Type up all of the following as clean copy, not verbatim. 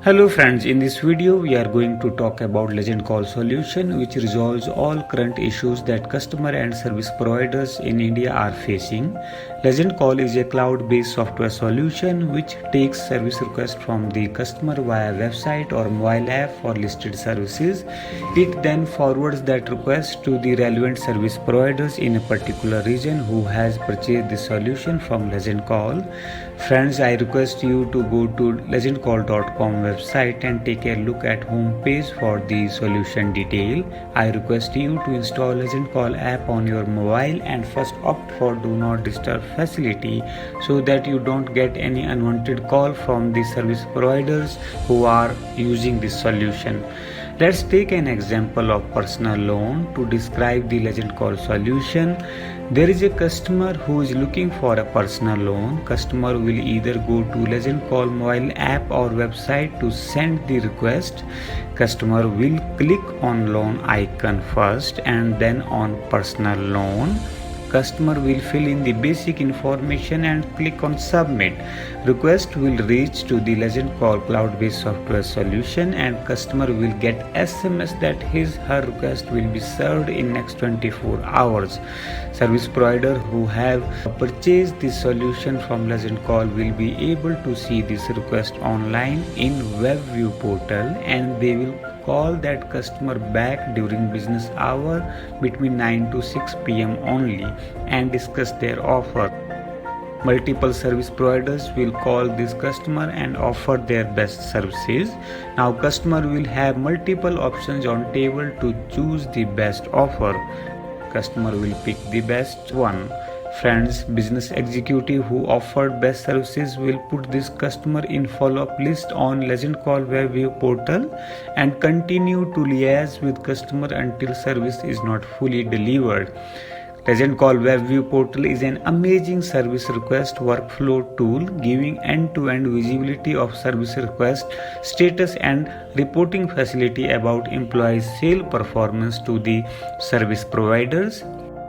Hello friends, in this video we are going to talk about Legend Call solution which resolves all current issues that customer and service providers in India are facing. Legend Call is a cloud-based software solution which takes service requests from the customer via website or mobile app for listed services. It then forwards that request to the relevant service providers in a particular region who has purchased the solution from Legend Call. Friends, I request you to go to legendcall.com website and take a look at home page for the solution detail. I request you to install Legend Call app on your mobile and first opt for do not disturb facility so that you don't get any unwanted call from the service providers who are using this solution. Let's take an example of personal loan to describe the Legend Call solution. There is a customer who is looking for a personal loan. Customer will either go to Legend Call mobile app or website to send the request. Customer will click on loan icon first and then on personal loan. Customer will fill in the basic information and click on submit. Request will reach to the Legend Call cloud-based software solution and customer will get SMS that her request will be served in next 24 hours. Service provider who have purchased this solution from Legend Call will be able to see this request online in WebView portal and they will call that customer back during business hour between 9 to 6 p.m. only and discuss their offer. Multiple service providers will call this customer and offer their best services. Now customer will have multiple options on table to choose the best offer. Customer will pick the best one. Friends, business executive who offered best services will put this customer in follow-up list on Legend Call WebView portal and continue to liaise with customer until service is not fully delivered. Legend Call WebView portal is an amazing service request workflow tool giving end-to-end visibility of service request status and reporting facility about employees' sale performance to the service providers.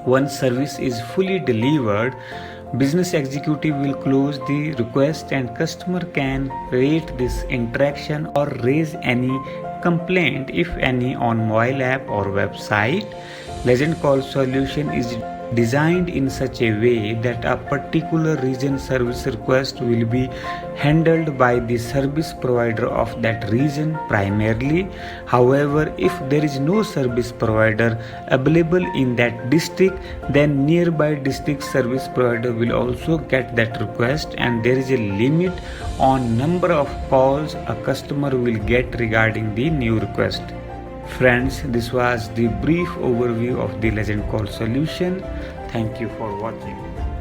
Once service is fully delivered, business executive will close the request and customer can rate this interaction or raise any complaint if any on mobile app or website. Legend Call solution is designed in such a way that a particular region service request will be handled by the service provider of that region primarily. However, if there is no service provider available in that district, then nearby district service provider will also get that request and there is a limit on number of calls a customer will get regarding the new request. Friends, this was the brief overview of the Legend Call solution. Thank you for watching.